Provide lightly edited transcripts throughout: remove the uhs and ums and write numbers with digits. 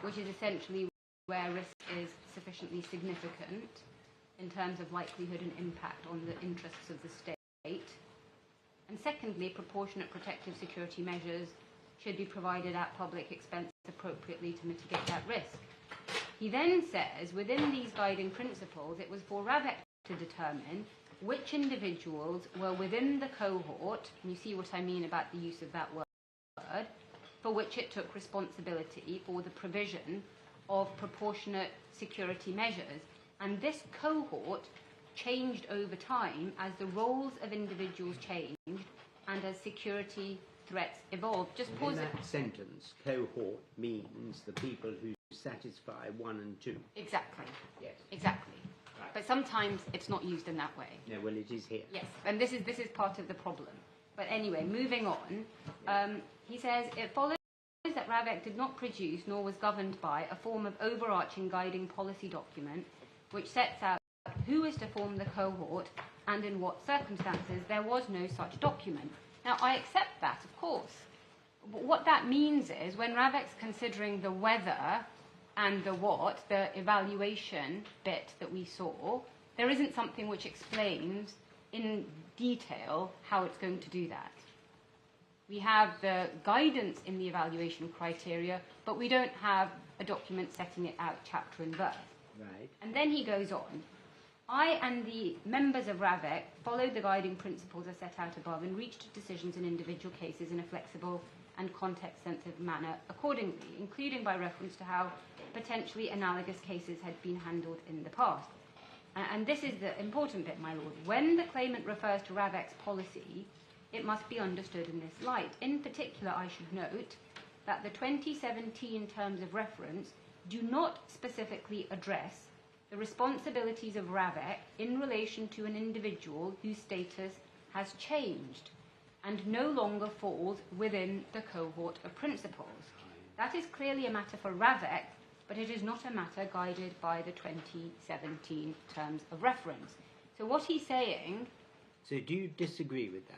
which is essentially where risk is sufficiently significant in terms of likelihood and impact on the interests of the state. And secondly, proportionate protective security measures should be provided at public expense appropriately to mitigate that risk. He then says, within these guiding principles, it was for RAVEC to determine which individuals were within the cohort, and you see what I mean about the use of that word, for which it took responsibility for the provision of proportionate security measures. And this cohort changed over time as the roles of individuals changed and as security threats evolved. Just pause it. In that sentence, cohort means the people who satisfy 1 and 2. Exactly. Yes. Exactly. Right. But sometimes it's not used in that way. No, well, it is here. Yes, and this is part of the problem. But anyway, moving on, he says, it follows that RAVEC did not produce nor was governed by a form of overarching guiding policy document which sets out who is to form the cohort and in what circumstances. There was no such document. Now, I accept that, of course. But what that means is when RAVEC's considering the whether and the what, the evaluation bit that we saw, there isn't something which explains in detail how it's going to do that. We have the guidance in the evaluation criteria, but we don't have a document setting it out chapter and verse. Right. And then he goes on. I and the members of RAVEC followed the guiding principles as set out above and reached decisions in individual cases in a flexible and context-sensitive manner accordingly, including by reference to how potentially analogous cases had been handled in the past. And this is the important bit, my lord. When the claimant refers to RAVEC's policy, it must be understood in this light. In particular, I should note that the 2017 terms of reference do not specifically address the responsibilities of RAVEC in relation to an individual whose status has changed and no longer falls within the cohort of principles. That is clearly a matter for RAVEC, but it is not a matter guided by the 2017 terms of reference. So what he's saying... So do you disagree with that?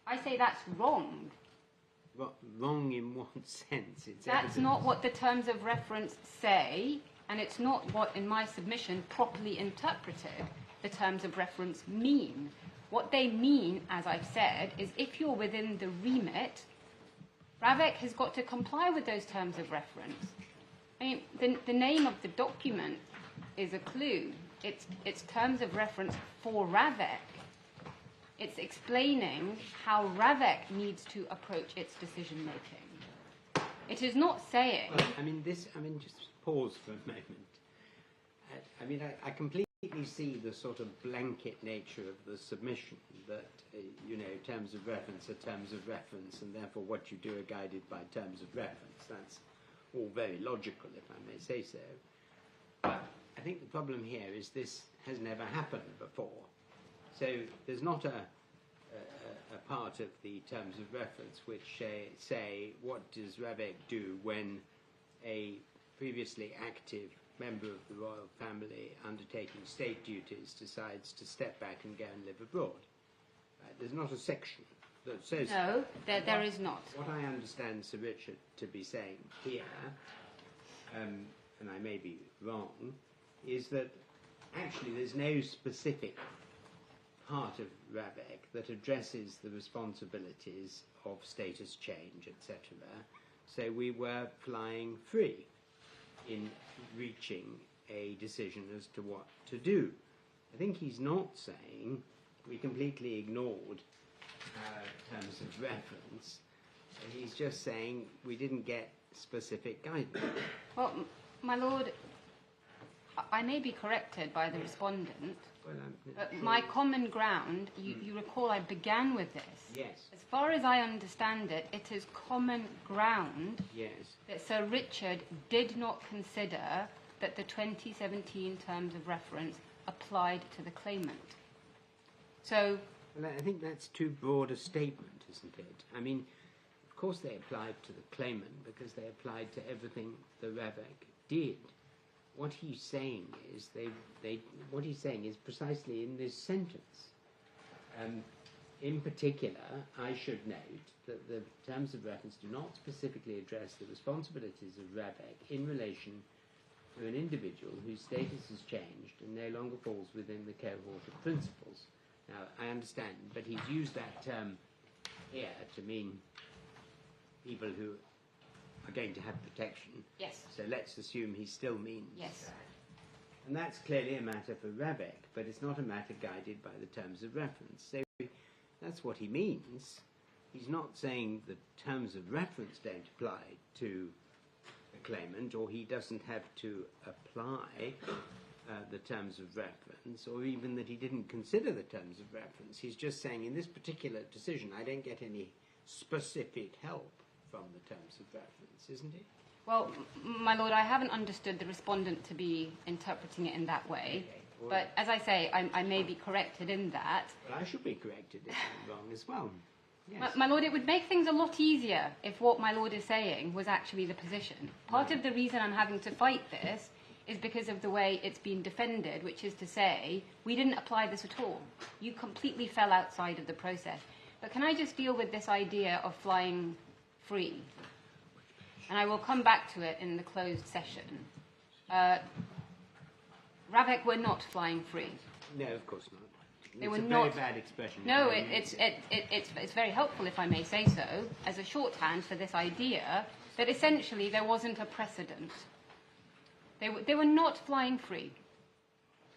I say that's wrong. Wrong in what sense? It's That's evidence. not what the terms of reference say, and it's not what, in my submission, properly interpreted the terms of reference mean. What they mean, as I've said, is if you're within the remit, RAVEC has got to comply with those terms of reference. I mean, the name of the document is a clue. It's terms of reference for RAVEC. It's explaining how RAVEC needs to approach its decision-making. It is not saying... Well, just pause for a moment. I completely see the sort of blanket nature of the submission that, terms of reference are terms of reference, and therefore what you do are guided by terms of reference. That's all very logical, if I may say so. But I think the problem here is this has never happened before. So there's not a part of the terms of reference which say what does RAVEC do when a previously active member of the royal family undertaking state duties decides to step back and go and live abroad. There's not a section that says... No, there is not. What I understand Sir Richard to be saying here, and I may be wrong, is that actually there's no specific part of RAVEC that addresses the responsibilities of status change, etc. So we were flying free in reaching a decision as to what to do. I think he's not saying we completely ignored terms of reference. He's just saying we didn't get specific guidance. Well, my lord, I may be corrected by the respondent. Well, my common ground, you recall I began with this. Yes. As far as I understand it, it is common ground yes. that Sir Richard did not consider that the 2017 terms of reference applied to the claimant. So... Well, I think that's too broad a statement, isn't it? I mean, of course they applied to the claimant because they applied to everything the RAVEC did. What he's saying is what he's saying is precisely in this sentence. in particular, I should note that the terms of reference do not specifically address the responsibilities of RAVEC in relation to an individual whose status has changed and no longer falls within the cohort of principals. Now, I understand, but he's used that term here to mean people who are going to have protection. Yes. So let's assume he still means Yes. that. And that's clearly a matter for RAVEC, but it's not a matter guided by the terms of reference. So that's what he means. He's not saying the terms of reference don't apply to the claimant, or he doesn't have to apply the terms of reference, or even that he didn't consider the terms of reference. He's just saying, in this particular decision, I don't get any specific help from the terms of reference, isn't he? Well, my lord, I haven't understood the respondent to be interpreting it in that way. Okay, all But right. as I say, I may be corrected in that. Well, I should be corrected if I'm wrong as well. Yes. My lord, it would make things a lot easier if what my lord is saying was actually the position. Part of the reason I'm having to fight this is because of the way it's been defended, which is to say, we didn't apply this at all. You completely fell outside of the process. But can I just deal with this idea of flying free? And I will come back to it in the closed session. RAVEC were not flying free. No, of course not. They It's were a not. very bad expression. No, it's very helpful, if I may say so, as a shorthand for this idea that essentially there wasn't a precedent. They were not flying free.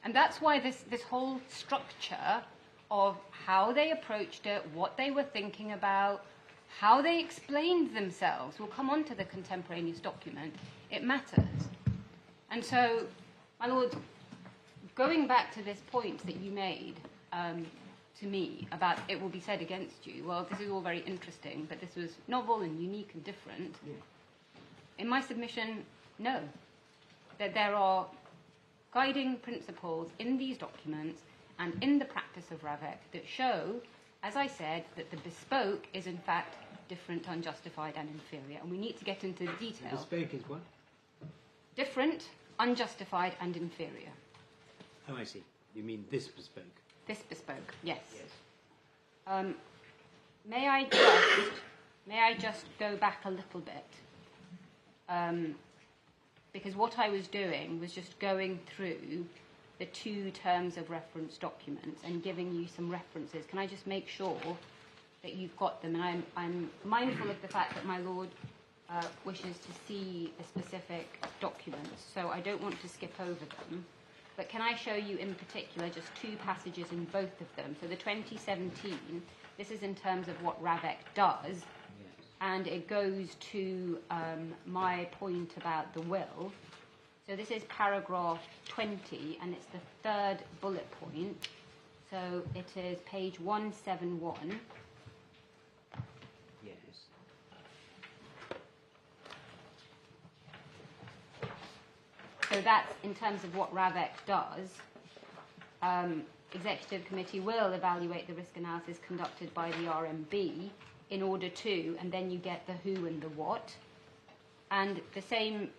And that's why this whole structure of how they approached it, what they were thinking about, how they explained themselves, we'll come on to the contemporaneous document, it matters. And so, my lord, going back to this point that you made to me about it will be said against you, well, this is all very interesting, but this was novel and unique and different. Yeah. In my submission, no. That there are guiding principles in these documents and in the practice of RAVEC that show, as I said, that the bespoke is in fact different, unjustified and inferior. And we need to get into the detail. The bespoke is what? Different, unjustified and inferior. Oh, I see. You mean this bespoke? This bespoke, yes. Yes. May I just go back a little bit? Because what I was doing was just going through the two terms of reference documents and giving you some references. Can I just make sure that you've got them? And I'm mindful of the fact that my lord wishes to see the specific documents, so I don't want to skip over them. But can I show you in particular just two passages in both of them? So the 2017, this is in terms of what RAVEC does, and it goes to my point about the will. So this is paragraph 20, and it's the third bullet point. So it is page 171. Yes. So that's in terms of what RAVEC does. Executive Committee will evaluate the risk analysis conducted by the RMB in order to, and then you get the who and the what. And the same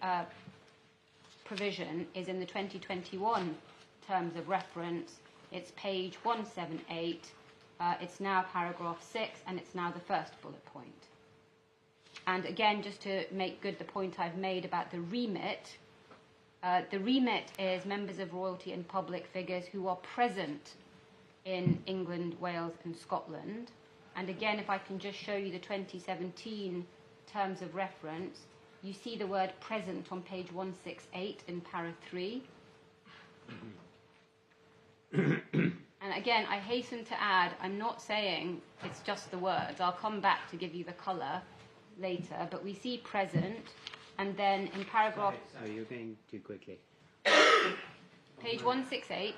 provision is in the 2021 terms of reference. It's page 178. It's now paragraph 6, and it's now the first bullet point. And again, just to make good the point I've made about the remit is members of royalty and public figures who are present in England, Wales and Scotland. And again, if I can just show you the 2017 terms of reference, you see the word present on page 168 in para 3. And again, I hasten to add, I'm not saying it's just the words. I'll come back to give you the colour later, but we see present, and then in paragraph... Sorry, you're going too quickly. Page 168.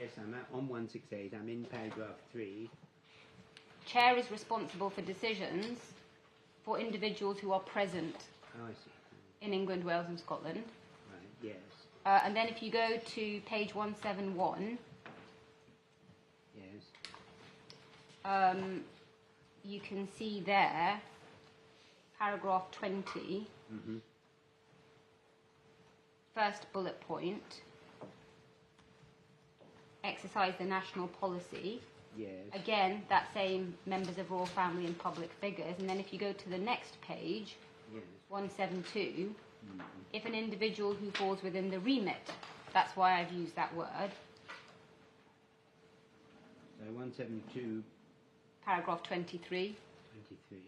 Yes, I'm on 168. I'm in paragraph 3. Chair is responsible for decisions for individuals who are present Oh, I see. in England, Wales and Scotland. Right, yes. And then if you go to page 171, Yes. you can see there, paragraph 20, first bullet point, exercise the national policy. Yes. Again, that same members of royal family and public figures. And then if you go to the next page, Yes. 172, if an individual who falls within the remit, that's why I've used that word. So 172, Paragraph 23. 23.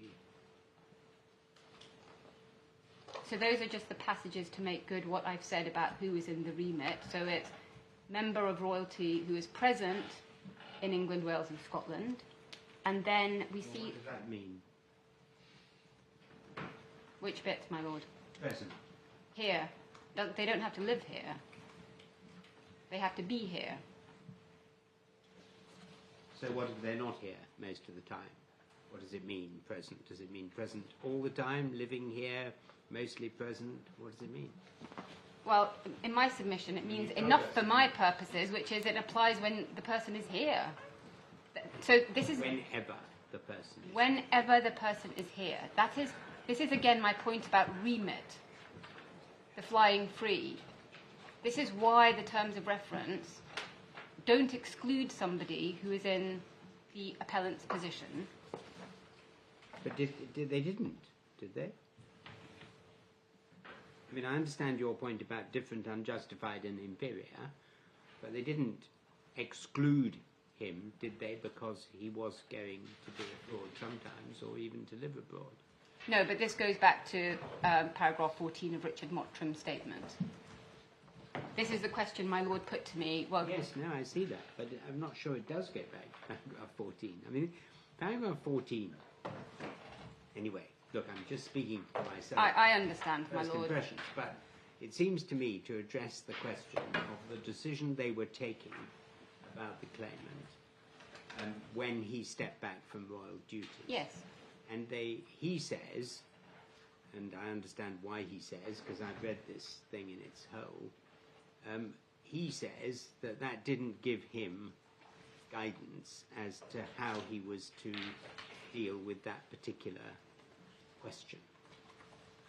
So those are just the passages to make good what I've said about who is in the remit. So it's member of royalty who is present in England, Wales and Scotland. And then we see... What does that mean? Which bit, my lord? Present. Here. They don't have to live here. They have to be here. So what if they're not here most of the time? What does it mean, present? Does it mean present all the time, living here, mostly present? What does it mean? Well, in my submission, it means enough for my purposes, which is it applies when the person is here. So this is... Whenever the person is Whenever the person is here. This is again my point about remit, the flying free. This is why the terms of reference don't exclude somebody who is in the appellant's position. But they didn't, did they? I mean, I understand your point about different, unjustified and inferior, but they didn't exclude him, did they, because he was going to be abroad sometimes, or even to live abroad? No, but this goes back to paragraph 14 of Richard Mottram's statement. This is the question my lord put to me. Well, yes, no, I see that, but I'm not sure it does get back to paragraph 14. I mean, paragraph 14... Anyway, look, I'm just speaking for myself. I understand, my First lord. impressions, but it seems to me to address the question of the decision they were taking about the claimant when he stepped back from royal duty. Yes. And he says, and I understand why he says, because I've read this thing in its whole, he says that didn't give him guidance as to how he was to deal with that particular question.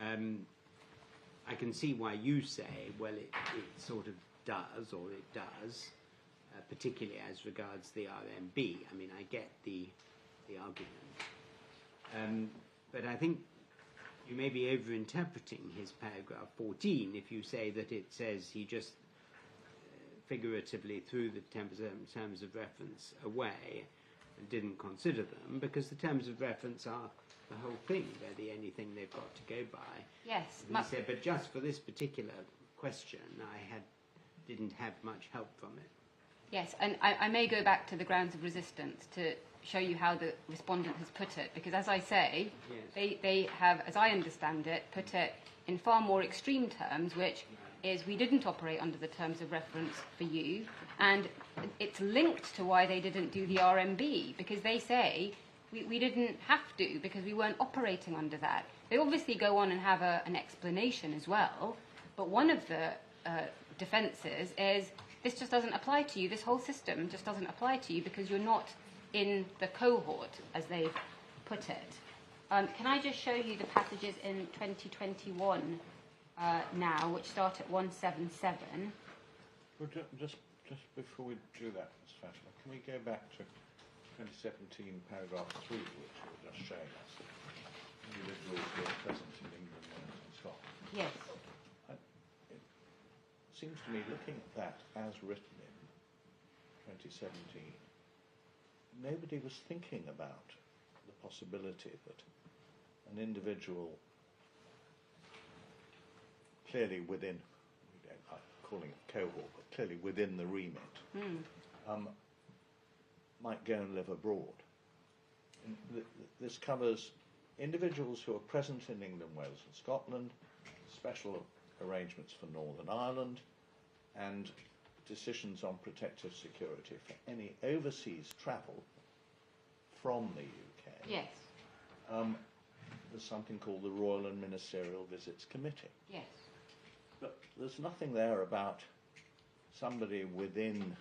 I can see why you say, well, it sort of does, or it does, particularly as regards the RMB. I mean, I get the argument. But I think you may be over-interpreting his paragraph 14 if you say that it says he just figuratively threw the terms of reference away and didn't consider them, because the terms of reference are the whole thing. They're the only thing they've got to go by. Yes. And he said, but just for this particular question, I didn't have much help from it. Yes, and I may go back to the grounds of resistance to show you how the respondent has put it, because as I say, yes, they have, as I understand it, put it in far more extreme terms, which is we didn't operate under the terms of reference for you, and it's linked to why they didn't do the RMB, because they say we didn't have to because we weren't operating under that. They obviously go on and have an explanation as well, but one of the defences is this just doesn't apply to you, this whole system just doesn't apply to you because you're not in the cohort, as they've put it. Can I just show you the passages in 2021 now, which start at 177? Well, just before we do that, Ms. Fatima, can we go back to 2017, paragraph 3, which you were just showing us? Individuals who are present in England, Wales and Scotland. Yes. It seems to me, looking at that as written in 2017, nobody was thinking about the possibility that an individual clearly within, we don't like calling it cohort, but clearly within the remit, might go and live abroad. And this covers individuals who are present in England, Wales and Scotland, special arrangements for Northern Ireland, and decisions on protective security for any overseas travel from the UK. Yes. There's something called the Royal and Ministerial Visits Committee. Yes. But there's nothing there about somebody within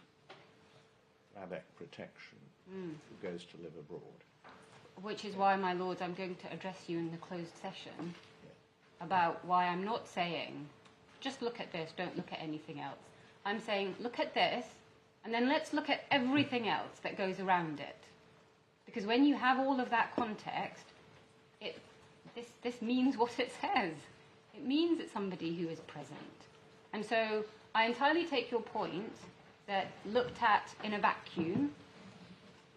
RABEC protection who goes to live abroad. Which is why, my lords, I'm going to address you in the closed session about why I'm not saying, just look at this, don't look at anything else. I'm saying, look at this, And then let's look at everything else that goes around it. Because when you have all of that context, this means what it says. It means it's somebody who is present. And so I entirely take your point that looked at in a vacuum,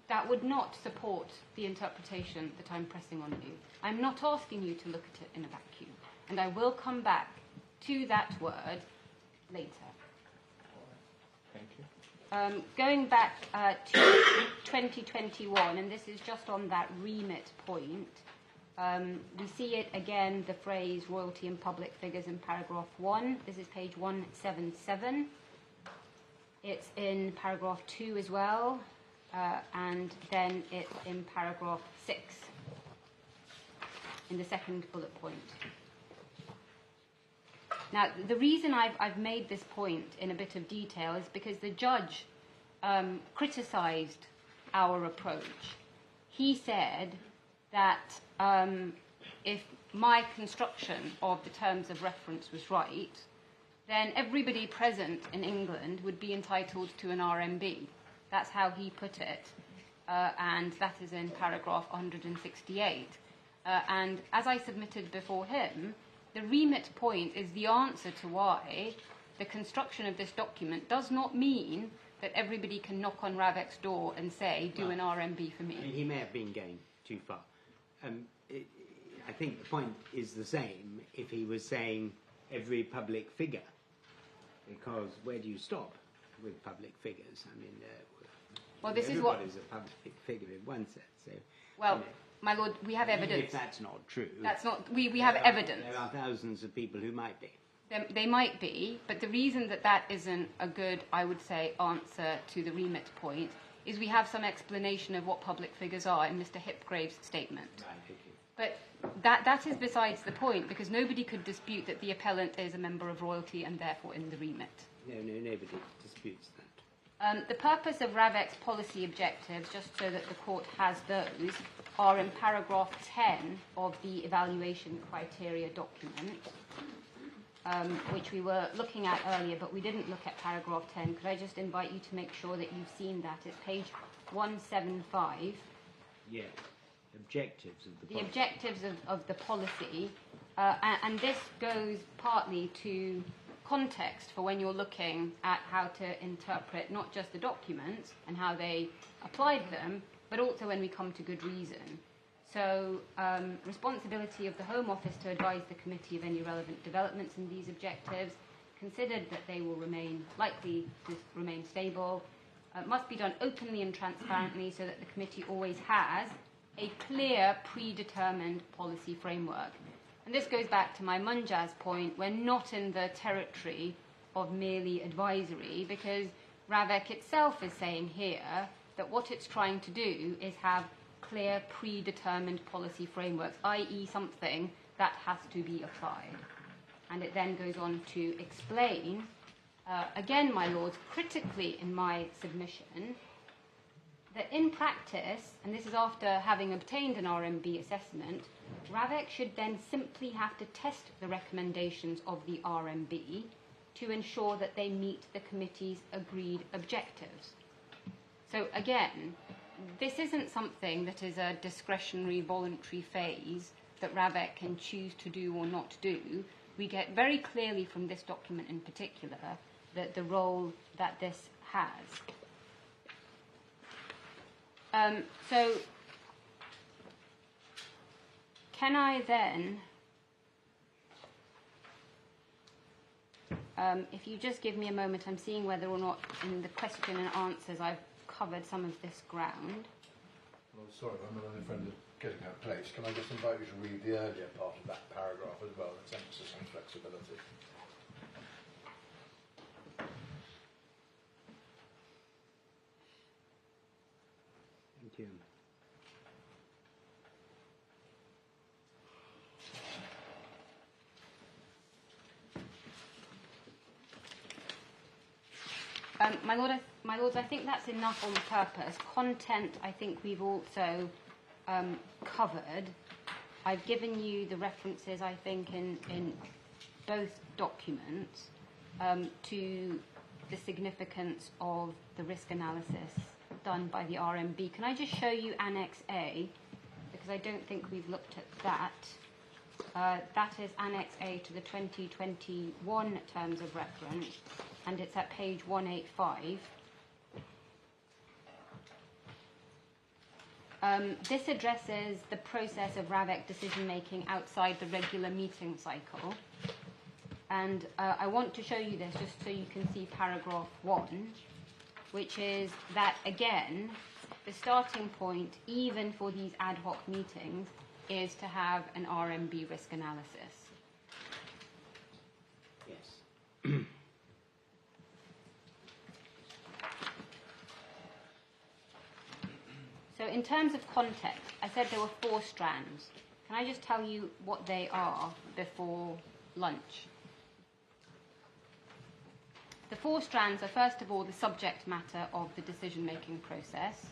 that would not support the interpretation that I'm pressing on you. I'm not asking you to look at it in a vacuum. And I will come back to that word later. Thank you. Going back to 2021, and this is just on that remit point, we see it again, the phrase royalty and public figures in paragraph 1. This is page 177. It's in paragraph 2 as well, and then it's in paragraph 6, in the second bullet point. Now, the reason I've made this point in a bit of detail is because the judge criticised our approach. He said that if my construction of the terms of reference was right, then everybody present in England would be entitled to an RMB. That's how he put it, and that is in paragraph 168. And as I submitted before him, the remit point is the answer to why the construction of this document does not mean that everybody can knock on Ravek's door and say, do an RMB for me. I mean, he may have been going too far. I think the point is the same if he was saying every public figure, because where do you stop with public figures? I mean, well, this is what everybody's a public figure in one sense. So, well, you know, my lord, we have evidence. if that's not true, That's not. We have evidence. There are thousands of people who might be. They might be, but the reason that that isn't a good, I would say, answer to the remit point is we have some explanation of what public figures are in Mr. Hipgrave's statement. Right, okay. But that is besides the point, because nobody could dispute that the appellant is a member of royalty and therefore in the remit. No, nobody disputes that. The purpose of Ravek's policy objectives, just so that the court has those, are in paragraph 10 of the evaluation criteria document, which we were looking at earlier, but we didn't look at paragraph 10. Could I just invite you to make sure that you've seen that? It's page 175. Yeah, objectives of the The policy. objectives of the policy, and this goes partly to context for when you're looking at how to interpret not just the documents and how they applied them, but also when we come to good reason. So, responsibility of the Home Office to advise the committee of any relevant developments in these objectives, considered that they will remain likely to remain stable, must be done openly and transparently so that the committee always has a clear, predetermined policy framework. And this goes back to my Munjaz point. We're not in the territory of merely advisory, because Ravek itself is saying here that what it's trying to do is have clear, predetermined policy frameworks, i.e. something that has to be applied. And it then goes on to explain, again, my lords, critically in my submission, that in practice, and this is after having obtained an RMB assessment, Ravek should then simply have to test the recommendations of the RMB to ensure that they meet the committee's agreed objectives. So again, this isn't something that is a discretionary, voluntary phase that Ravek can choose to do or not do. We get very clearly from this document in particular that the role that this has. So, can I then, if you just give me a moment, I'm seeing whether or not in the question and answers I've covered some of this ground. Well, sorry, I'm not in front of getting out of place. Can I just invite you to read the earlier part of that paragraph as well, its emphasis on flexibility? Thank you. My lords, I think that's enough on purpose. Content, I think we've also covered. I've given you the references, I think, in both documents to the significance of the risk analysis done by the RMB. Can I just show you Annex A? Because I don't think we've looked at that. That is Annex A to the 2021 Terms of Reference, and it's at page 185. This addresses the process of RAVEC decision-making outside the regular meeting cycle. And I want to show you this just so you can see paragraph 1, which is that, again, the starting point, even for these ad hoc meetings, is to have an RMB risk analysis. Yes. So in terms of context, I said there were 4 strands. Can I just tell you what they are before lunch? The 4 strands are, first of all, the subject matter of the decision-making process.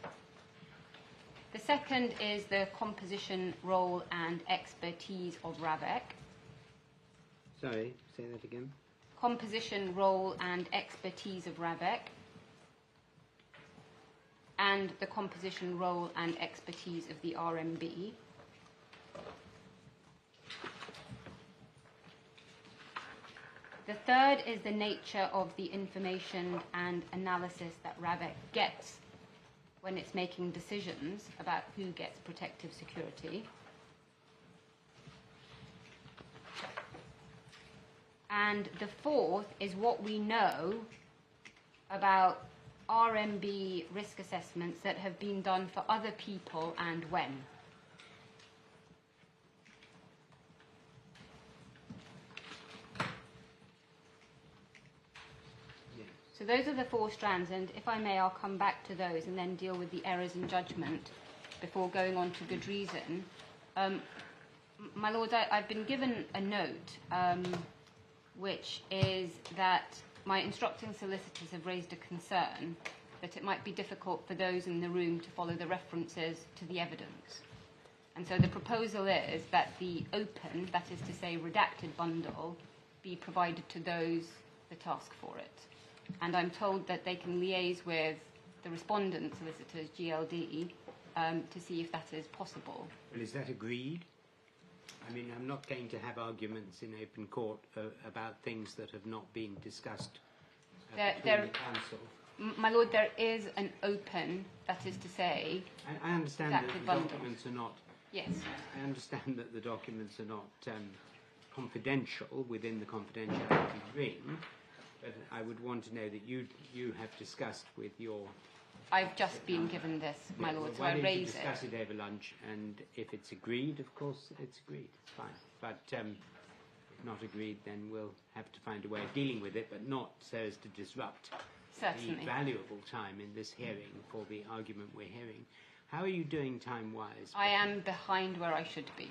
The second is the composition, role, and expertise of RAVEC. Sorry, say that again. Composition, role, and expertise of RAVEC. And the composition, role, and expertise of the RMB. The third is the nature of the information and analysis that RAVEC gets when it's making decisions about who gets protective security. And the fourth is what we know about RMB risk assessments that have been done for other people and when. So those are the 4 strands, and if I may, I'll come back to those and then deal with the errors in judgment before going on to good reason. My Lord, I've been given a note, which is that my instructing solicitors have raised a concern that it might be difficult for those in the room to follow the references to the evidence. And so the proposal is that the open, that is to say redacted bundle, be provided to those that ask for it. And I'm told that they can liaise with the respondent solicitors, GLD, to see if that is possible. Well, is that agreed? I mean, I'm not going to have arguments in open court about things that have not been discussed between the council. My Lord, there is an open, that is to say... I understand that the documents are not... Yes. I understand that the documents are not confidential within the confidentiality ring, but I would want to know that you have discussed with your... I've just been given this, my Lord, so I raise it. Why don't you discuss it over lunch, and if it's agreed, of course, it's agreed. It's fine. But if not agreed, then we'll have to find a way of dealing with it, but not so as to disrupt Certainly. the valuable time in this hearing for the argument we're hearing. How are you doing time-wise? I am behind where I should be.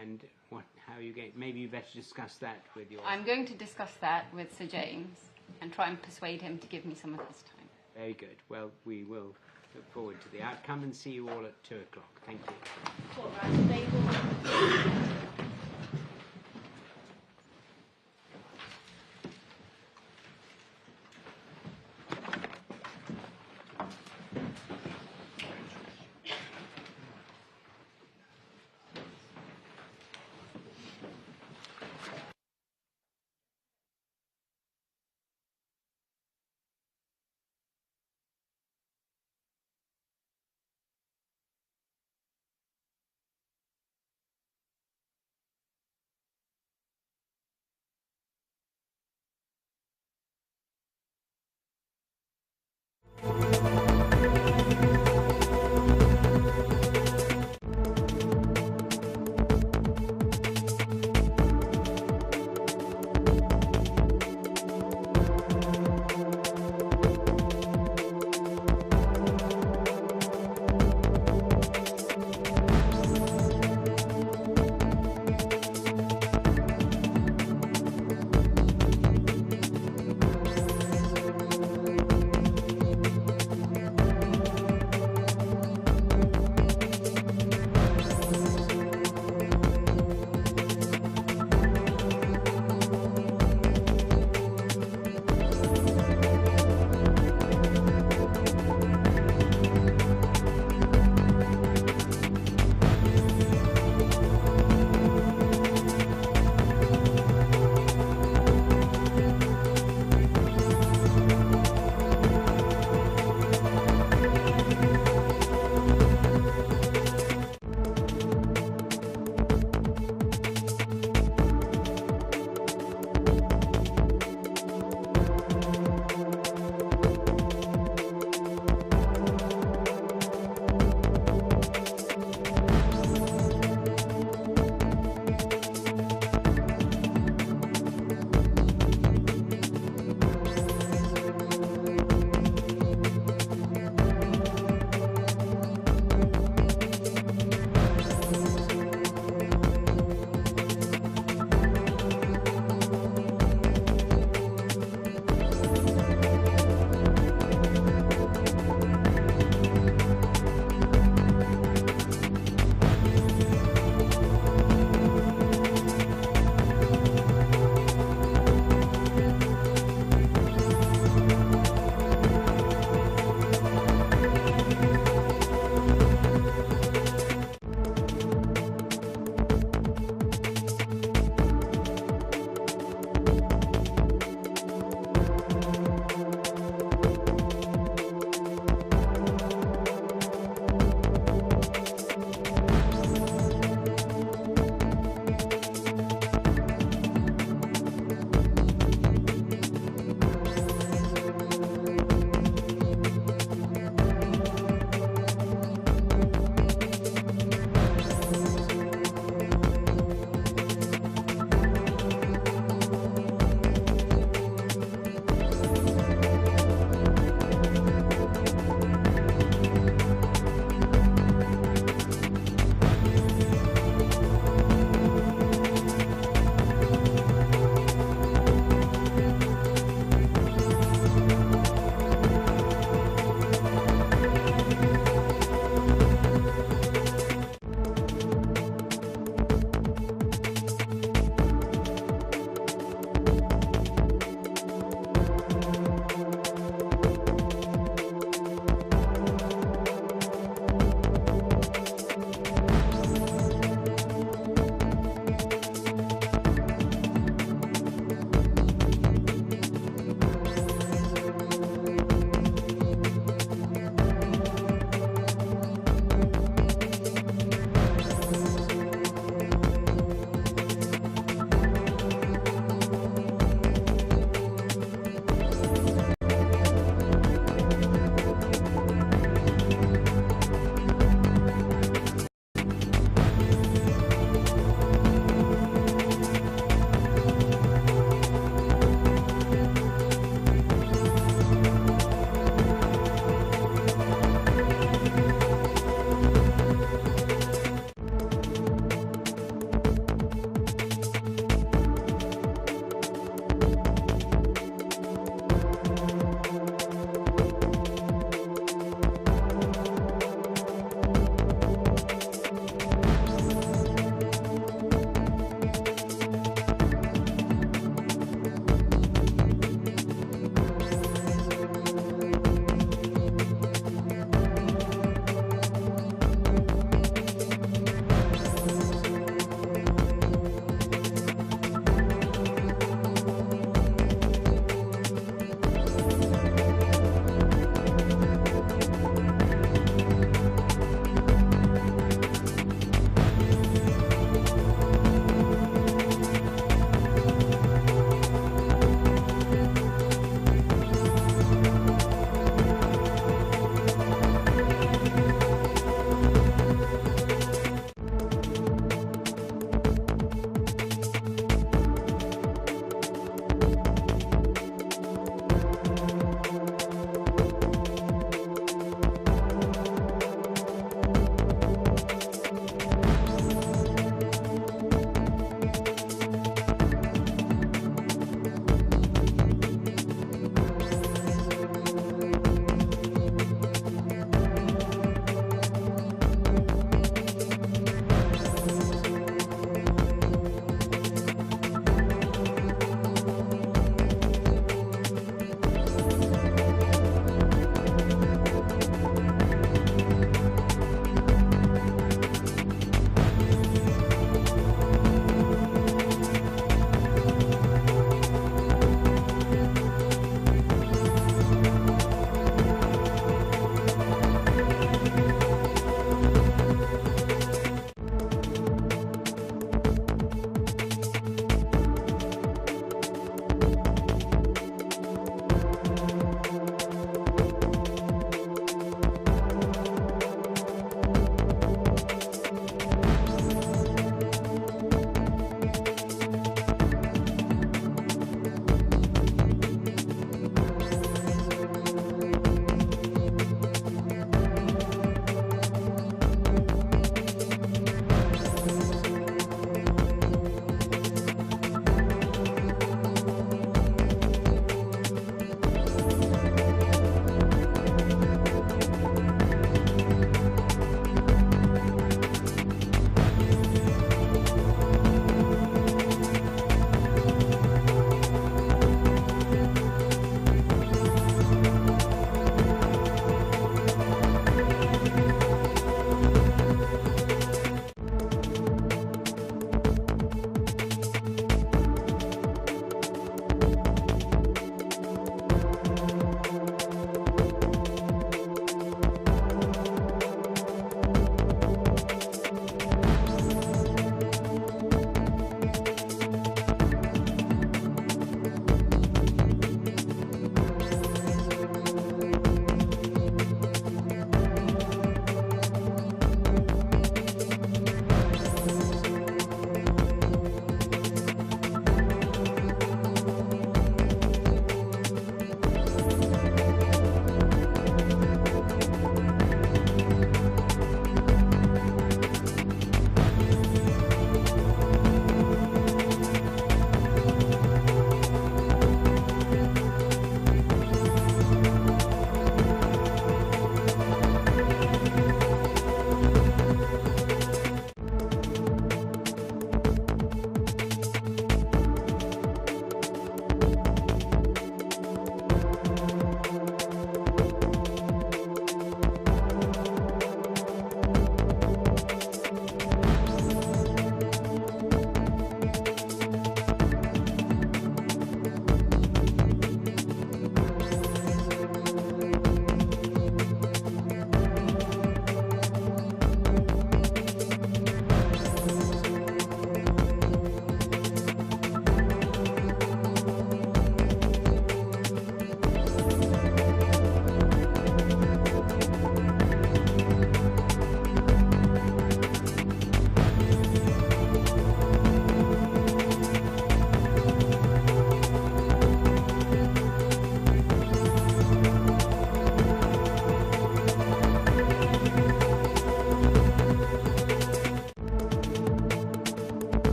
And how are you going? Maybe you better discuss that with your... I'm going to discuss that with Sir James and try and persuade him to give me some of his time. Very good. Well, we will look forward to the outcome and see you all at 2 o'clock. Thank you. All right, they will...